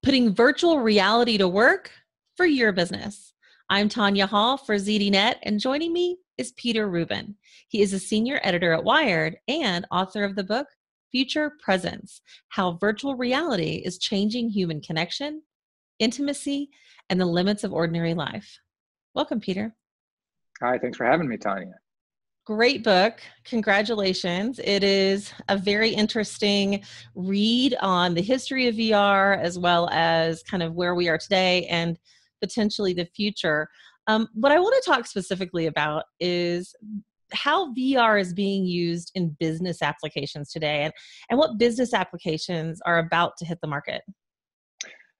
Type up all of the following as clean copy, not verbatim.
putting virtual reality to work for your business. I'm Tanya Hall for ZDNet, and joining me is Peter Rubin. He is a senior editor at Wired and author of the book, Future Presence: How Virtual Reality is Changing Human Connection, Intimacy, and the Limits of Ordinary Life. Welcome, Peter. Hi, thanks for having me, Tanya. Great book. Congratulations. It is a very interesting read on the history of VR as well as kind of where we are today and potentially the future. What I want to talk specifically about is how VR is being used in business applications today and what business applications are about to hit the market.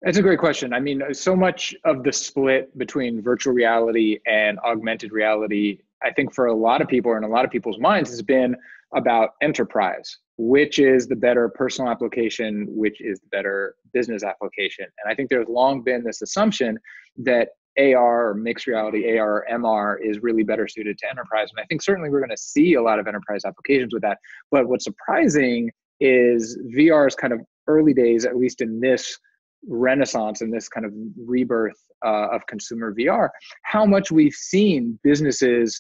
That's a great question. I mean, so much of the split between virtual reality and augmented reality, I think for a lot of people or in a lot of people's minds has been about enterprise, which is the better personal application, which is the better business application. And I think there's long been this assumption that AR or mixed reality, AR or MR is really better suited to enterprise. And I think certainly we're going to see a lot of enterprise applications with that. But what's surprising is VR's kind of early days, at least in this renaissance and this kind of rebirth of consumer VR, how much we've seen businesses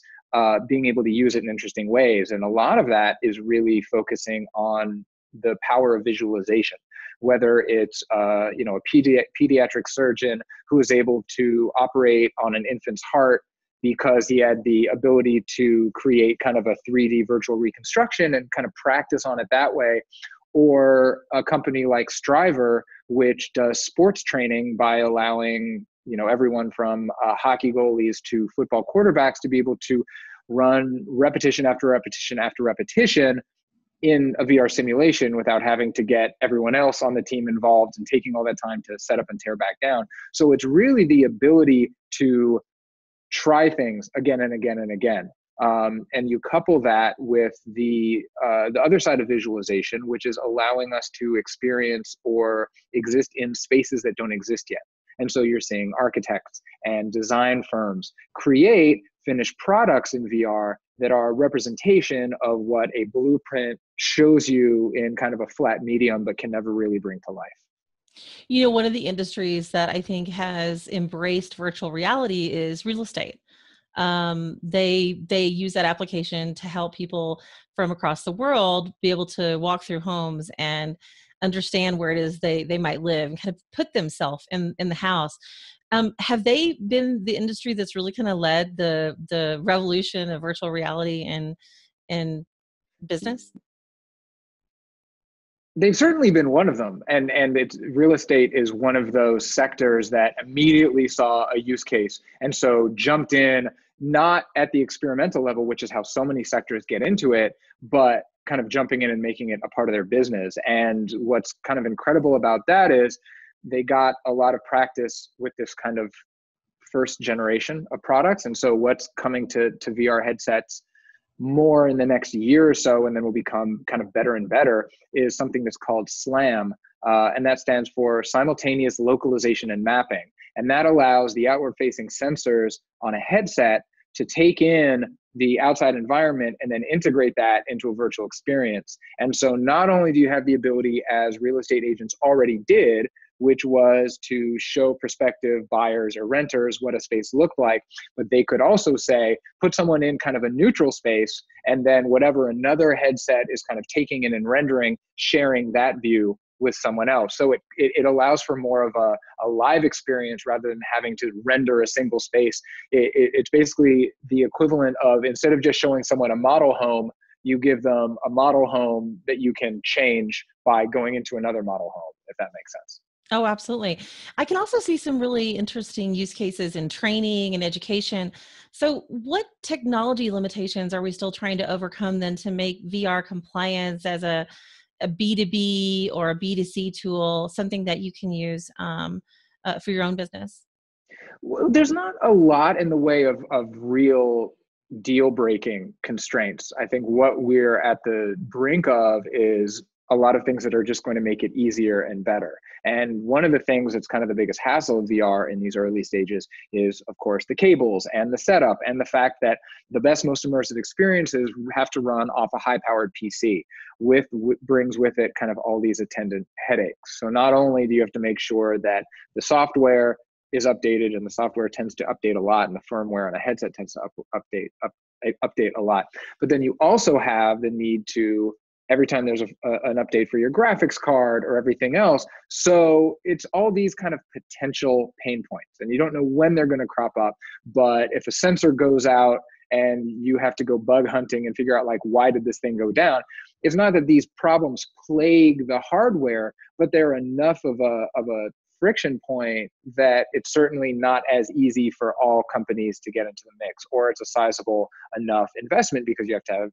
being able to use it in interesting ways. And a lot of that is really focusing on the power of visualization, whether it's a pediatric surgeon who is able to operate on an infant's heart because he had the ability to create kind of a 3D virtual reconstruction and kind of practice on it that way, or a company like Striver, which does sports training by allowing everyone from hockey goalies to football quarterbacks to be able to run repetition after repetition after repetition in a VR simulation without having to get everyone else on the team involved and taking all that time to set up and tear back down. So it's really the ability to try things again and again and again. And you couple that with the other side of visualization, which is allowing us to experience or exist in spaces that don't exist yet. And so you're seeing architects and design firms create finished products in VR that are a representation of what a blueprint shows you in kind of a flat medium, but can never really bring to life. You know, one of the industries that I think has embraced virtual reality is real estate. They use that application to help people from across the world be able to walk through homes and understand where it is they might live and kind of put themselves in the house. Have they been the industry that's really kind of led the revolution of virtual reality in business? They've certainly been one of them, and real estate is one of those sectors that immediately saw a use case and so jumped in, not at the experimental level, which is how so many sectors get into it, but kind of jumping in and making it a part of their business. And what's kind of incredible about that is they got a lot of practice with this kind of first generation of products. And so what's coming to VR headsets more in the next year or so, and then will become kind of better and better, is something that's called SLAM. And that stands for Simultaneous Localization and Mapping. And that allows the outward-facing sensors on a headset to take in the outside environment and then integrate that into a virtual experience. And so not only do you have the ability, as real estate agents already did, which was to show prospective buyers or renters what a space looked like, but they could also say, put someone in kind of a neutral space, and then whatever another headset is kind of taking in and rendering, sharing that view with someone else. So it allows for more of a live experience rather than having to render a single space. It's basically the equivalent of, instead of just showing someone a model home, you give them a model home that you can change by going into another model home, if that makes sense. Oh, absolutely. I can also see some really interesting use cases in training and education. So what technology limitations are we still trying to overcome then to make VR compliance as a B2B or a B2C tool, something that you can use for your own business? Well, there's not a lot in the way of real deal-breaking constraints. I think what we're at the brink of is a lot of things that are just going to make it easier and better. And one of the things that's kind of the biggest hassle of VR in these early stages is, of course, the cables and the setup and the fact that the best, most immersive experiences have to run off a high-powered PC, brings with it kind of all these attendant headaches. So not only do you have to make sure that the software is updated, and the software tends to update a lot, and the firmware on a headset tends to update a lot, but then you also have the need to, every time there's an update for your graphics card or everything else. So it's all these kind of potential pain points, and you don't know when they're going to crop up. But if a sensor goes out and you have to go bug hunting and figure out, like, why did this thing go down? It's not that these problems plague the hardware, but they're enough of a friction point that it's certainly not as easy for all companies to get into the mix, or it's a sizable enough investment because you have to have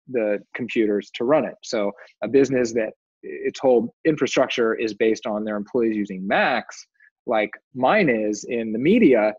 the computers to run it. So a business that its whole infrastructure is based on their employees using Macs, like mine is in the media,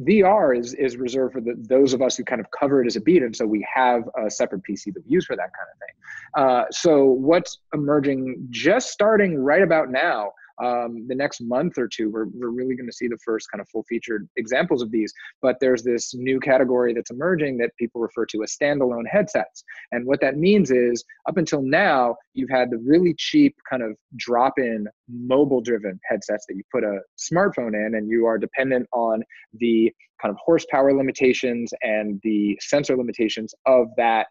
VR is reserved for those of us who kind of cover it as a beat, and so we have a separate PC that we use for that kind of thing. So what's emerging, just starting right about now, the next month or two, we're really going to see the first kind of full-featured examples of these. But there's this new category that's emerging that people refer to as standalone headsets. And what that means is, up until now, you've had the really cheap kind of drop-in mobile-driven headsets that you put a smartphone in, and you are dependent on the kind of horsepower limitations and the sensor limitations of that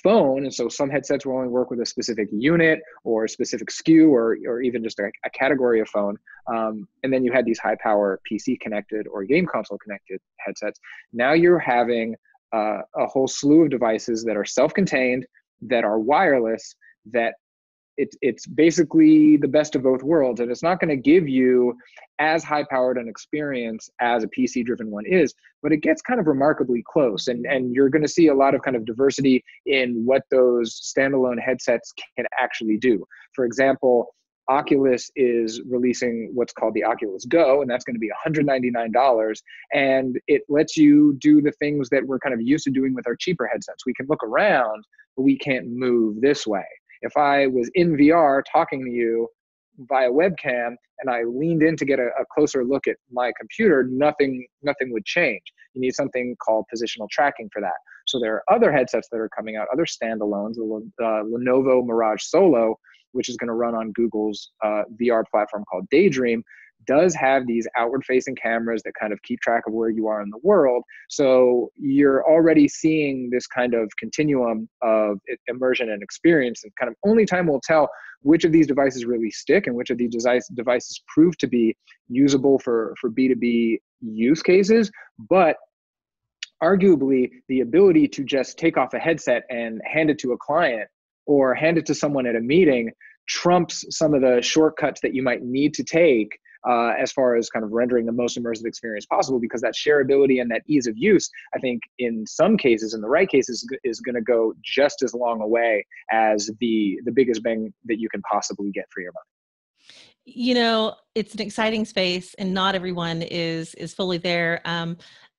phone. And so some headsets will only work with a specific unit or a specific SKU, or even just a category of phone. And then you had these high power PC connected or game console connected headsets. Now you're having a whole slew of devices that are self-contained, that are wireless, that it's basically the best of both worlds. And it's not going to give you as high powered an experience as a PC driven one is, but it gets kind of remarkably close. And you're going to see a lot of kind of diversity in what those standalone headsets can actually do. For example, Oculus is releasing what's called the Oculus Go, and that's going to be $199. And it lets you do the things that we're kind of used to doing with our cheaper headsets. We can look around, but we can't move this way. If I was in VR talking to you via webcam and I leaned in to get a closer look at my computer, nothing would change. You need something called positional tracking for that. So there are other headsets that are coming out, other standalones. The Lenovo Mirage Solo, which is going to run on Google's VR platform called Daydream, does have these outward-facing cameras that kind of keep track of where you are in the world. So you're already seeing this kind of continuum of immersion and experience, and kind of only time will tell which of these devices really stick and which of these devices prove to be usable for B2B use cases. But arguably, the ability to just take off a headset and hand it to a client or hand it to someone at a meeting trumps some of the shortcuts that you might need to take as far as kind of rendering the most immersive experience possible, because that shareability and that ease of use, I think in some cases, in the right cases, is going to go just as long a way as the biggest bang that you can possibly get for your money. You know, it's an exciting space, and not everyone is fully there.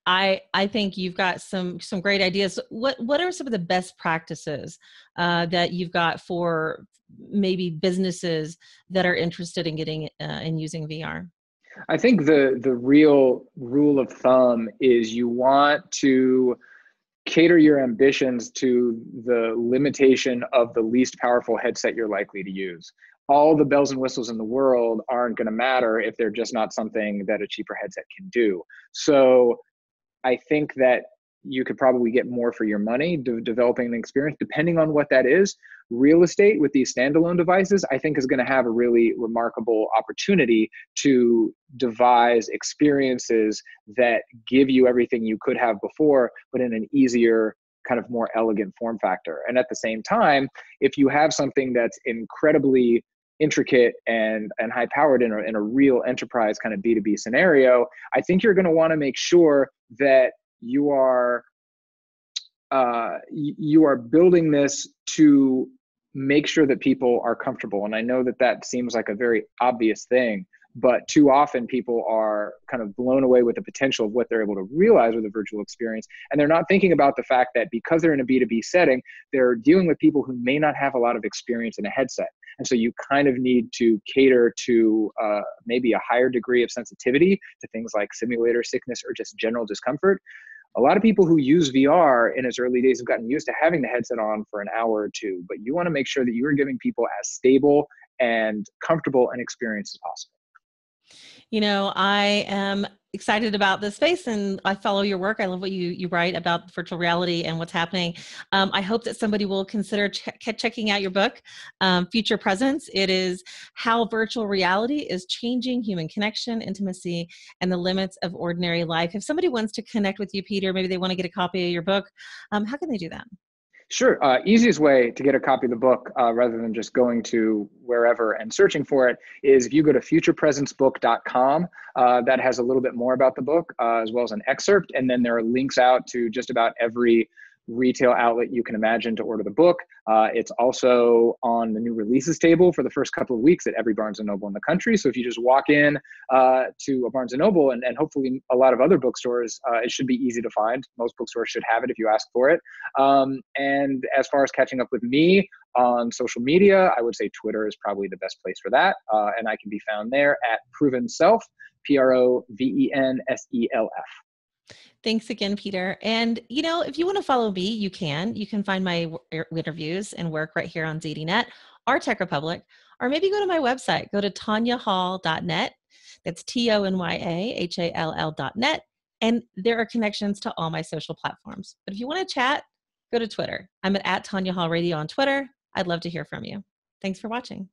I think you've got some great ideas. What are some of the best practices that you've got for maybe businesses that are interested in getting and using VR? I think the real rule of thumb is you want to cater your ambitions to the limitation of the least powerful headset you're likely to use. All the bells and whistles in the world aren't going to matter if they're just not something that a cheaper headset can do. So I think that you could probably get more for your money developing an experience, depending on what that is. Real estate with these standalone devices, I think, is going to have a really remarkable opportunity to devise experiences that give you everything you could have before, but in an easier, kind of more elegant form factor. And at the same time, if you have something that's incredibly intricate and high powered in a real enterprise kind of B2B scenario, I think you're going to want to make sure that you are building this to make sure that people are comfortable. And I know that seems like a very obvious thing, but too often people are kind of blown away with the potential of what they're able to realize with a virtual experience. And they're not thinking about the fact that because they're in a B2B setting, they're dealing with people who may not have a lot of experience in a headset. And so you kind of need to cater to maybe a higher degree of sensitivity to things like simulator sickness or just general discomfort. A lot of people who use VR in its early days have gotten used to having the headset on for an hour or two, but you want to make sure that you are giving people as stable and comfortable an experience as possible. I am excited about this space and I follow your work. I love what you write about virtual reality and what's happening. I hope that somebody will consider checking out your book, Future Presence. It is how virtual reality is changing human connection, intimacy, and the limits of ordinary life. If somebody wants to connect with you, Peter, maybe they want to get a copy of your book, how can they do that? Sure. Easiest way to get a copy of the book, rather than just going to wherever and searching for it, is if you go to futurepresencebook.com. That has a little bit more about the book, as well as an excerpt. And then there are links out to just about every retail outlet you can imagine to order the book. It's also on the new releases table for the first couple of weeks at every Barnes & Noble in the country. So if you just walk in to a Barnes & Noble and hopefully a lot of other bookstores, it should be easy to find. Most bookstores should have it if you ask for it. And as far as catching up with me on social media, I would say Twitter is probably the best place for that. And I can be found there at Proven Self, PROVENSELF. Thanks again, Peter. And, if you want to follow me, you can. You can find my interviews and work right here on ZDNet or Tech Republic, or maybe go to my website. Go to tanyahall.net. That's TONYAHALL.net. And there are connections to all my social platforms. But if you want to chat, go to Twitter. I'm at Tanya Hall Radio on Twitter. I'd love to hear from you. Thanks for watching.